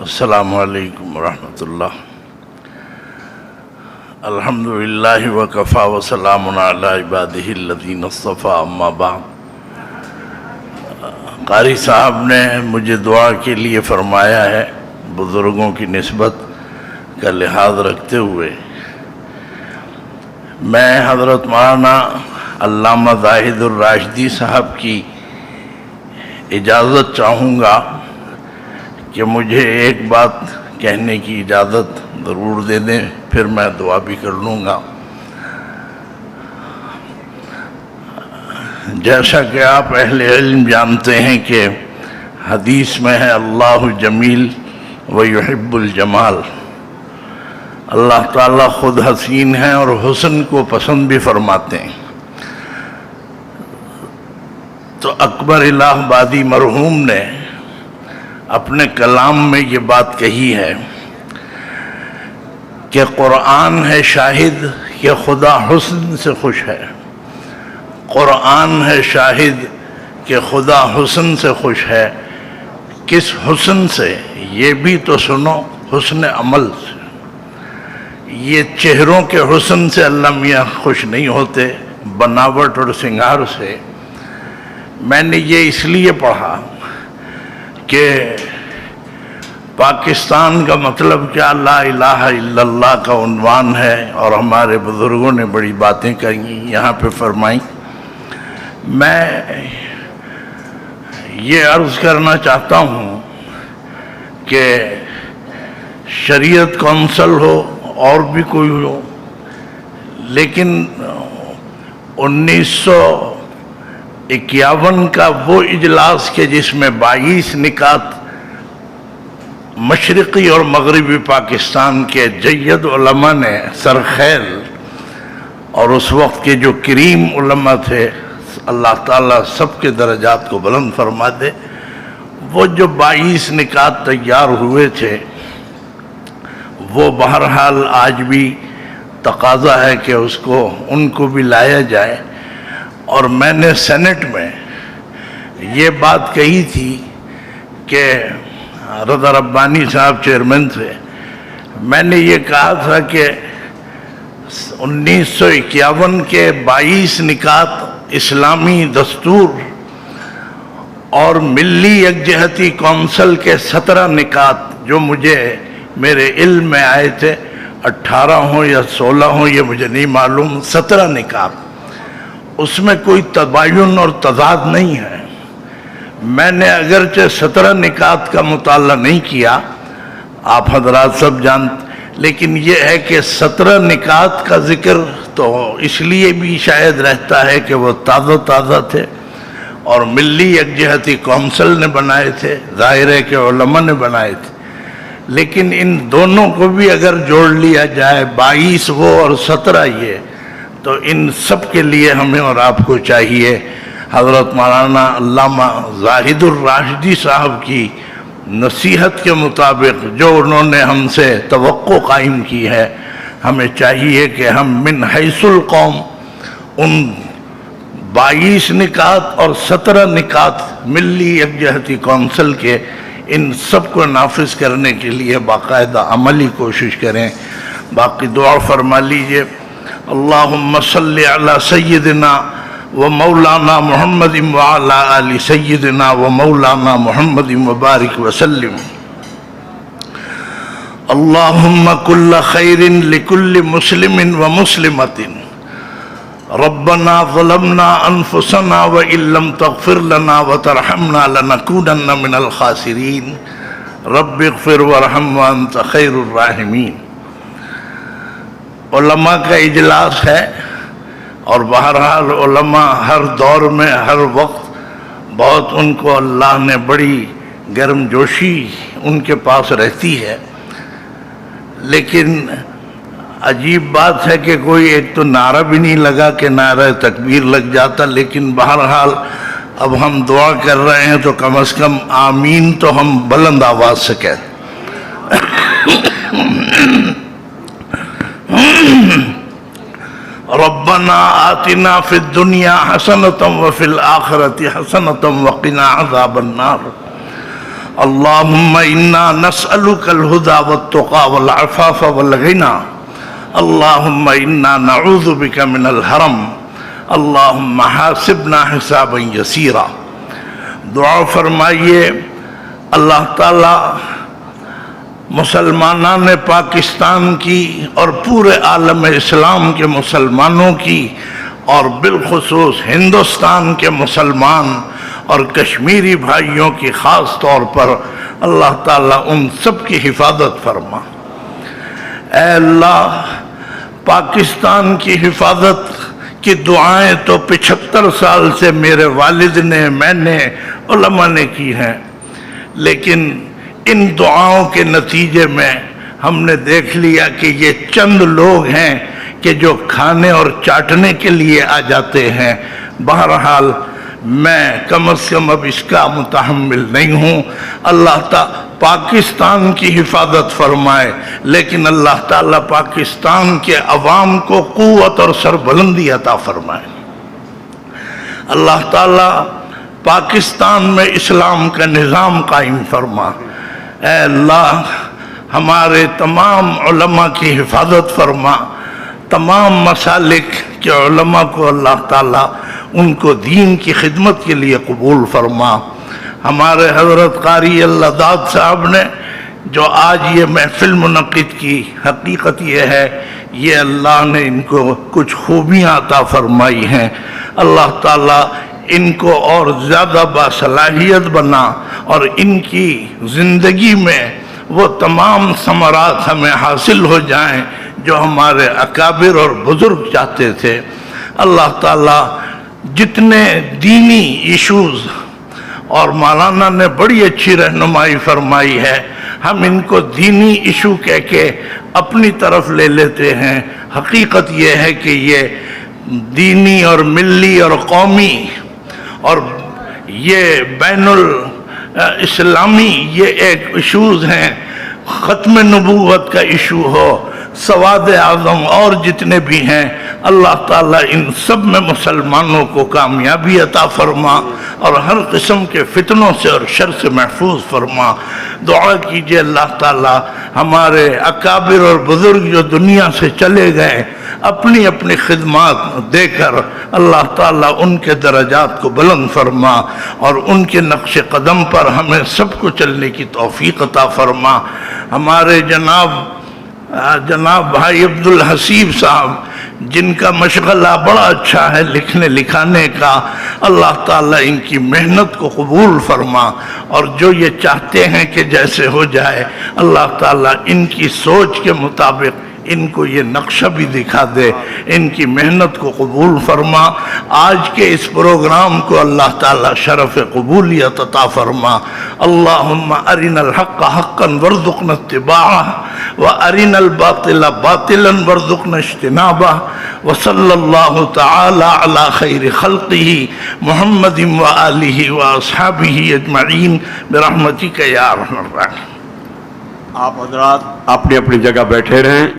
السلام علیکم ورحمۃ اللہ۔ الحمد للہ وکفیٰ وسلام علی عبادہ الذین اصطفیٰ، اما بعد۔ قاری صاحب نے مجھے دعا کے لیے فرمایا ہے، بزرگوں کی نسبت کا لحاظ رکھتے ہوئے میں حضرت مولانا علامہ زاہد الراشدی صاحب کی اجازت چاہوں گا کہ مجھے ایک بات کہنے کی اجازت ضرور دے دیں، پھر میں دعا بھی کر لوں گا۔ جیسا کہ آپ اہل علم جانتے ہیں کہ حدیث میں ہے اللہ جمیل و یحب الجمال، اللہ تعالیٰ خود حسین ہیں اور حسن کو پسند بھی فرماتے ہیں۔ تو اکبر الہ آبادی مرحوم نے اپنے کلام میں یہ بات کہی ہے کہ قرآن ہے شاہد کہ خدا حسن سے خوش ہے، قرآن ہے شاہد کہ خدا حسن سے خوش ہے۔ کس حسن سے؟ یہ بھی تو سنو، حسن عمل سے۔ یہ چہروں کے حسن سے اللہ میاں خوش نہیں ہوتے، بناوٹ اور سنگار سے۔ میں نے یہ اس لیے پڑھا کہ پاکستان کا مطلب کیا لا الہ الا اللہ کا عنوان ہے، اور ہمارے بزرگوں نے بڑی باتیں کہیں یہاں پہ فرمائیں۔ میں یہ عرض کرنا چاہتا ہوں کہ شریعت کونسل ہو اور بھی کوئی ہو، لیکن 1951 کا وہ اجلاس کے جس میں 22 نکات مشرقی اور مغربی پاکستان کے جید علماء نے سرخیل، اور اس وقت کے جو کریم علماء تھے، اللہ تعالیٰ سب کے درجات کو بلند فرما دے، وہ جو 22 نکات تیار ہوئے تھے وہ بہرحال آج بھی تقاضا ہے کہ ان کو بھی لایا جائے۔ اور میں نے سینٹ میں یہ بات کہی تھی کہ رضا ربانی صاحب چیئرمین تھے، میں نے یہ کہا تھا کہ 1951 کے 22 نکات اسلامی دستور اور ملی یکجہتی کونسل کے 17 نکات جو مجھے میرے علم میں آئے تھے، 18 ہوں یا 16 ہوں یہ مجھے نہیں معلوم، 17 نکات، اس میں کوئی تباین اور تضاد نہیں ہے۔ میں نے اگرچہ 17 نکات کا مطالعہ نہیں کیا، آپ حضرات سب جانتے، لیکن یہ ہے کہ 17 نکات کا ذکر تو اس لیے بھی شاید رہتا ہے کہ وہ تازہ تھے اور ملی یکجہتی کونسل نے بنائے تھے، ظاہر ہے کہ علماء نے بنائے تھے، لیکن ان دونوں کو بھی اگر جوڑ لیا جائے، 22 وہ اور 17 یہ، تو ان سب کے لیے ہمیں اور آپ کو چاہیے حضرت مولانا علامہ زاہد الراشدی صاحب کی نصیحت کے مطابق جو انہوں نے ہم سے توقع قائم کی ہے، ہمیں چاہیے کہ ہم من حیث القوم ان 22 نکات اور 17 نکات ملی یکجہتی کونسل کے ان سب کو نافذ کرنے کے لیے باقاعدہ عملی کوشش کریں۔ باقی دعا فرما لیجئے۔ اللہم صلی علی سیدنا و مولانا محمد وعلی آل سیدنا و مولانا محمد وبارک وسلم۔ اللہم کل خیر لکل مسلم و مسلمت، ربنا ظلمنا انفسنا وإن لم تغفر لنا وترحمنا لنکونن من الخاسرین، رب اغفر وارحم وانت خیر الراحمین۔ علماء کا اجلاس ہے، اور بہرحال علماء ہر دور میں ہر وقت بہت ان کو اللہ نے بڑی گرم جوشی ان کے پاس رہتی ہے، لیکن عجیب بات ہے کہ کوئی ایک تو نعرہ بھی نہیں لگا کہ نعرہ تکبیر لگ جاتا، لیکن بہرحال اب ہم دعا کر رہے ہیں تو کم از کم آمین تو ہم بلند آواز سے کہتے۔ ربنا آتنا فی الدنیا حسنة وفی الآخرة حسنة وقنا عذاب النار۔ اللهم انا نسألك الهدى والتقى والعفاف والغنى اللهم انا نعوذ بك من الحرم اللهم حاسبنا حسابا یسیرا. دعا فرمائیے اللہ تعالی مسلمانان پاکستان کی اور پورے عالم اسلام کے مسلمانوں کی اور بالخصوص ہندوستان کے مسلمان اور کشمیری بھائیوں کی خاص طور پر اللہ تعالیٰ ان سب کی حفاظت فرما. اے اللہ پاکستان کی حفاظت کی دعائیں تو 75 سال سے میرے والد نے، میں نے، علماء نے کی ہیں، لیکن ان دعاؤں کے نتیجے میں ہم نے دیکھ لیا کہ یہ چند لوگ ہیں کہ جو کھانے اور چاٹنے کے لیے آ جاتے ہیں. بہرحال میں کم از کم اب اس کا متحمل نہیں ہوں. اللہ تعالیٰ پاکستان کی حفاظت فرمائے، لیکن اللہ تعالیٰ پاکستان کے عوام کو قوت اور سربلندی عطا فرمائے. اللہ تعالیٰ پاکستان میں اسلام کا نظام قائم فرما. اے اللہ ہمارے تمام علماء کی حفاظت فرما. تمام مسالک کے علماء کو اللہ تعالیٰ ان کو دین کی خدمت کے لیے قبول فرما. ہمارے حضرت قاری اللہ داد صاحب نے جو آج یہ محفل منعقد کی، حقیقت یہ ہے یہ اللہ نے ان کو کچھ خوبیاں عطا فرمائی ہیں. اللہ تعالیٰ ان کو اور زیادہ باصلاحیت بنا اور ان کی زندگی میں وہ تمام ثمرات ہمیں حاصل ہو جائیں جو ہمارے اکابر اور بزرگ چاہتے تھے. اللہ تعالیٰ جتنے دینی ایشوز اور مولانا نے بڑی اچھی رہنمائی فرمائی ہے، ہم ان کو دینی ایشو کہہ کے اپنی طرف لے لیتے ہیں. حقیقت یہ ہے کہ یہ دینی اور ملی اور قومی اور یہ بین الاسلامی یہ ایک ایشوز ہیں. ختم نبوت کا ایشو ہو، سواد اعظم اور جتنے بھی ہیں، اللہ تعالیٰ ان سب میں مسلمانوں کو کامیابی عطا فرما اور ہر قسم کے فتنوں سے اور شر سے محفوظ فرما. دعا کیجئے اللہ تعالیٰ ہمارے اکابر اور بزرگ جو دنیا سے چلے گئے اپنی اپنی خدمات دے کر اللہ تعالیٰ ان کے درجات کو بلند فرما اور ان کے نقش قدم پر ہمیں سب کو چلنے کی توفیق عطا فرما. ہمارے جناب بھائی عبدالحسیب صاحب جن کا مشغلہ بڑا اچھا ہے لکھنے لکھانے کا، اللہ تعالیٰ ان کی محنت کو قبول فرما اور جو یہ چاہتے ہیں کہ جیسے ہو جائے اللہ تعالیٰ ان کی سوچ کے مطابق ان کو یہ نقشہ بھی دکھا دے. ان کی محنت کو قبول فرما. آج کے اس پروگرام کو اللہ تعالیٰ شرف قبولیت عطا فرما. اللہم ارنا الحق حقا وارزقنا اتباعہ وارنا الباطل باطلا وارزقنا اجتنابہ. وصلی اللہ تعالی علی خیر خلقہ محمد وآلہ واصحابہ اجمعین برحمتک یا ارحم الراحمین. آپ حضرات اپنی اپنی جگہ بیٹھے رہیں.